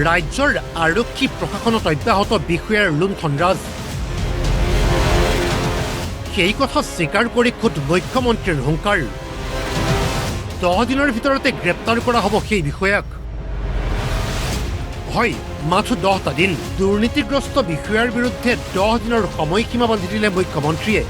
ৰাজ্যৰ আৰক্ষী প্ৰশাসনত অব্যাহত বিষয়াৰ লুণ্ঠনৰাজ। সেই কথা স্বীকাৰ কৰি খোদ মুখ্যমন্ত্ৰীৰ হুংকাৰ। 10 দিনৰ ভিতৰতে গ্ৰেপ্তাৰ কৰা হ'ব সেই বিষয়াক। হয়, মাথো 10টা দিন। দুৰ্নীতিগ্ৰস্ত বিষয়াৰ বিৰুদ্ধে 10 দিনৰ সময়সীমা বান্ধি দিলে মুখ্যমন্ত্ৰীয়ে।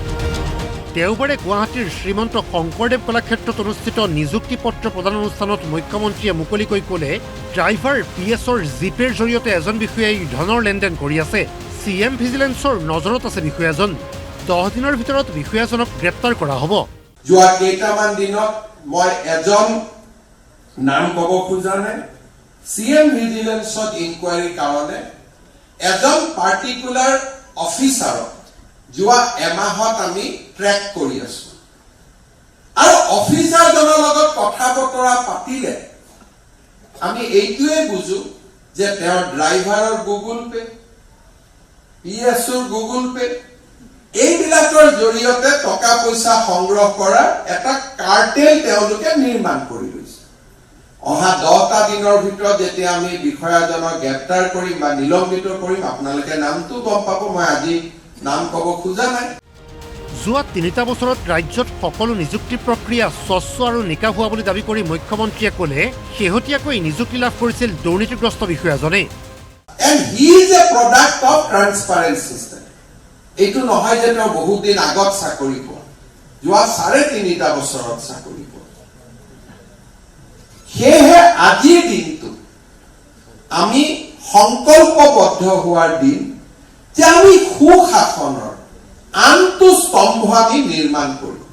দেওবাৰে গুৱাহাটীৰ শ্ৰীমন্ত শংকৰদেৱ কলাক্ষেত্ৰত অনুষ্ঠিত নিযুক্তি পত্ৰ প্ৰদান অনুষ্ঠানত মুখ্যমন্ত্ৰীয়ে মুকলিকৈ ক'লে, ড্ৰাইভাৰ PSৰ জিপেৰ জৰিয়তে এজন বিষয়াই ধনৰ লেনদেন কৰি আছে। CM ভিজিলেন্সৰ নজৰত আছে বিষয়াজন। 10 দিনৰ ভিতৰত বিষয়াজনক গ্ৰেপ্তাৰ কৰা হ'ব। যোৱা কেইটামান দিনত মই এজন নাম ক'ব খোজা নাই, CM ভিজিলেন্সত ইনকুৱাৰীৰ কাৰণে এজন পাৰ্টিকুলাৰ অফিচাৰক যোৱা এমাহত আমি ট্ৰেক কৰি আছো। আৰু অফিচাৰজনৰ লগত কথা বতৰা পাতিলে আমি এইটোৱে বুজো যে তেওঁৰ ড্ৰাইভাৰৰ গুগল পে, PSৰ গুগল পে, এইবিলাকৰ জৰিয়তে টকা পইচা সংগ্ৰহ কৰাৰ এটা কাৰ্টেল তেওঁলোকে নিৰ্মাণ কৰি লৈছে। অহা 10টা দিনৰ ভিতৰত যেতিয়া আমি বিষয়াজনক গ্ৰেপ্তাৰ কৰিম বা নিলম্বিত কৰিম, আপোনালোকে নামটো গম পাব। মই আজি নাম ক'ব খোজা নাই। যোৱা 3টা বছৰত ৰাজ্যত সকলো নিযুক্তি প্ৰক্ৰিয়া স্বচ্ছ আৰু নিকা হোৱা বুলি দাবী কৰি মুখ্যমন্ত্ৰীয়ে ক'লে, শেহতীয়াকৈ নিযুক্তি লাভ কৰিছিল দুৰ্নীতিগ্ৰস্ত বিষয়াজনে। And he is a product of transparent system. এইটো নহয় যে তেওঁ বহুত দিন আগত চাকৰি পোৱা, যোৱা 3.5 বছৰত চাকৰি পোৱা। সেয়েহে আজিৰ দিনটো আমি সংকল্পবদ্ধ হোৱাৰ দিন যে আমি সুশাসনৰ আনটো স্তম্ভ আমি নিৰ্মাণ কৰিম।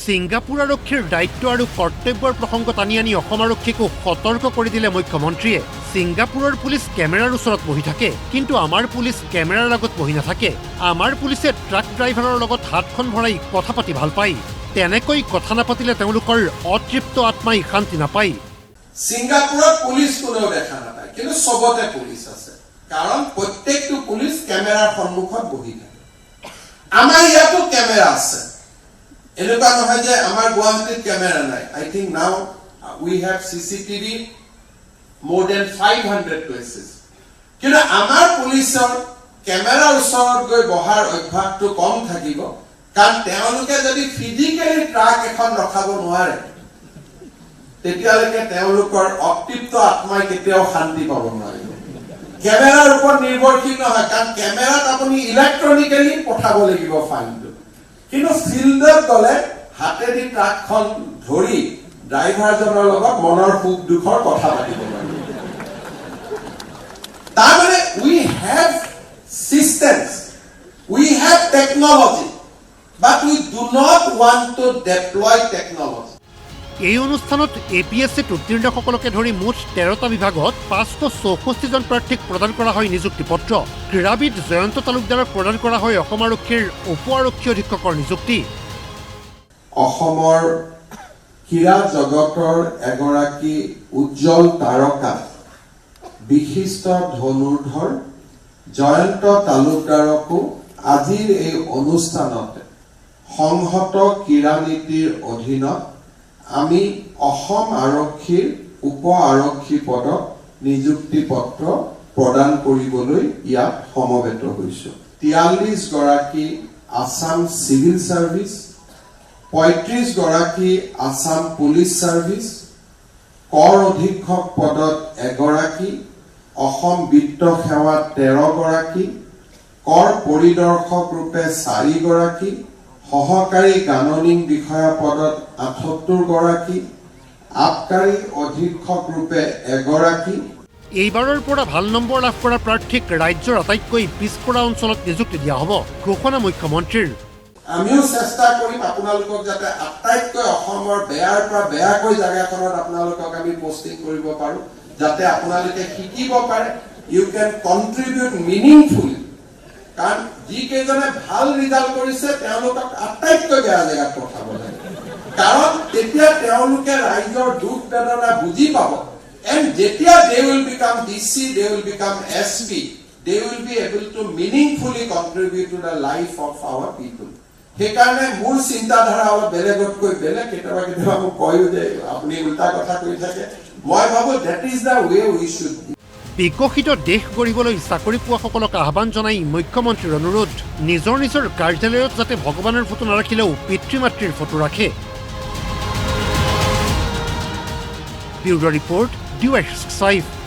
ছিংগাপুৰ আৰক্ষীৰ দায়িত্ব আৰু কৰ্তব্যৰ প্ৰসংগ টানি আনি অসম আৰক্ষীকো সতৰ্ক কৰি দিলে মুখ্যমন্ত্ৰীয়ে। ছিংগাপুৰৰ পুলিচ কেমেৰাৰ ওচৰত বহি থাকে, কিন্তু আমাৰ পুলিচ কেমেৰাৰ আগত বহি নাথাকে। আমাৰ পুলিচে ট্ৰাক ড্ৰাইভাৰৰ লগত হাতখন ভৰাই কথা পাতি ভাল পায়। তেনেকৈ কথা নাপাতিলে তেওঁলোকৰ অতৃপ্ত আত্মাই শান্তি নাপায়। ছিংগাপুৰত পুলিচ কোনেও দেখা নাপায়, কিন্তু চবতে পুলিচ আছে, কাৰণ প্ৰত্যেকটো পুলিচ কেমেৰাৰ সন্মুখত বহি থাকে। আমাৰ ইয়াতো কেমেৰা আছে, এনেকুৱা নহয় যে আমাৰ গুৱাহাটীত কেমেৰা নাই। I think now we have CCTV more than 500 places. কিন্তু আমাৰ পুলিচৰ কেমেৰাৰ ওচৰত গৈ বহাৰ অভ্যাসটো কম থাকিব, কাৰণ তেওঁলোকে যদি ফিজিকেলি ট্ৰাক এখন ৰখাব নোৱাৰে, তেতিয়ালৈকে তেওঁলোকৰ অতৃপ্ত আত্মাই কেতিয়াও শান্তি পাব নোৱাৰিব। কেমেৰাৰ ওপৰত নিৰ্ভৰশীল নহয়, কাৰণ কেমেৰাত আপুনি ইলেক্ট্ৰনিকেলি পঠাব লাগিব ফাইলটো, কিন্তু ফিল্ডত গ'লে হাতেদি ট্ৰাকখন ধৰি ড্ৰাইভাৰজনৰ লগত মনৰ সুখ দুখৰ কথা পাতিব লাগিব। তাৰমানে we have systems, we have technology, but we do not want to deploy technology. এই অনুষ্ঠানত APSCত উত্তীৰ্ণসকলকে ধৰি মুঠ 13টা বিভাগত 564জন প্ৰাৰ্থীক প্ৰদান কৰা হয় নিযুক্তি পত্ৰ। ক্ৰীড়াবিদ জয়ন্ত তালুকদাৰক প্ৰদান কৰা হয় অসম আৰক্ষীৰ উপ আৰক্ষী অধীক্ষকৰ নিযুক্তি। অসমৰ ক্ৰীড়া জগতৰ এগৰাকী উজ্জ্বল তাৰকা, বিশিষ্ট ধনুৰ্ধৰ জয়ন্ত তালুকদাৰকো আজিৰ এই অনুষ্ঠানতে সংহত ক্ৰীড়া নীতিৰ অধীনত আমি অসম আৰক্ষীৰ উপ আৰক্ষী পদত নিযুক্তি পত্ৰ প্ৰদান কৰিবলৈ ইয়াত সমবেত হৈছো। 43 গৰাকী আসাম চিভিল সাৰ্ভিস, 35 গৰাকী আসাম পুলিচ সাৰ্ভিস, কৰ অধীক্ষক পদত 1 গৰাকী, অসম বিত্ত সেৱা 13 গৰাকী, কৰ পৰিদৰ্শক ৰূপে 4 গৰাকী, সহকাৰী গাণনিক বিষয়া পদত 78 গৰাকী, আবকাৰী অধীক্ষক ৰূপে 1 গৰাকী। এইবাৰৰ পৰা ভাল নম্বৰ লাভ কৰা প্ৰাৰ্থীক ৰাজ্যৰ আটাইতকৈ পিছপৰা অঞ্চলত নিযুক্তি দিয়া হ'ব, ঘোষণা মুখ্যমন্ত্ৰীৰ। আমিও চেষ্টা কৰিম আপোনালোকক যাতে আটাইতকৈ অসমৰ বেয়াৰ পৰা বেয়াকৈ জাগাখনত আপোনালোকক আমি পোষ্টিং কৰিব পাৰো, যাতে আপোনালোকে শিকিব পাৰে, ইউ কেন কন্ট্ৰিবিউট মিনিংফুলি। কাৰণ যিকেইজনে ভাল ৰিজাল্ট কৰিছে তেওঁলোকক আটাইতকৈ বেয়া জেগাত পঠাব লাগে, কাৰণ তেতিয়া তেওঁলোকে ৰাইজৰ দুখ বেদনা বুজি পাব। And যেতিয়া they will become DC, they will become SP, they will be able to meaningfully contribute to the life of our people. সেইকাৰণে মোৰ চিন্তাধাৰা অলপ বেলেগতকৈ বেলেগ। কেতিয়াবা কেতিয়াবা মোক কয়ো যে আপুনি উল্টা কথা কৈ থাকে, মই ভাবো that is the way we should be. বিকশিত দেশ গঢ়িবলৈ চাকৰি পোৱাসকলক আহ্বান জনাই মুখ্যমন্ত্ৰীৰ অনুৰোধ নিজৰ কাৰ্যালয়ত যাতে ভগৱানৰ ফটো নাৰাখিলেও পিতৃ মাতৃৰ ফটো ৰাখে। Bureau' report, DY65।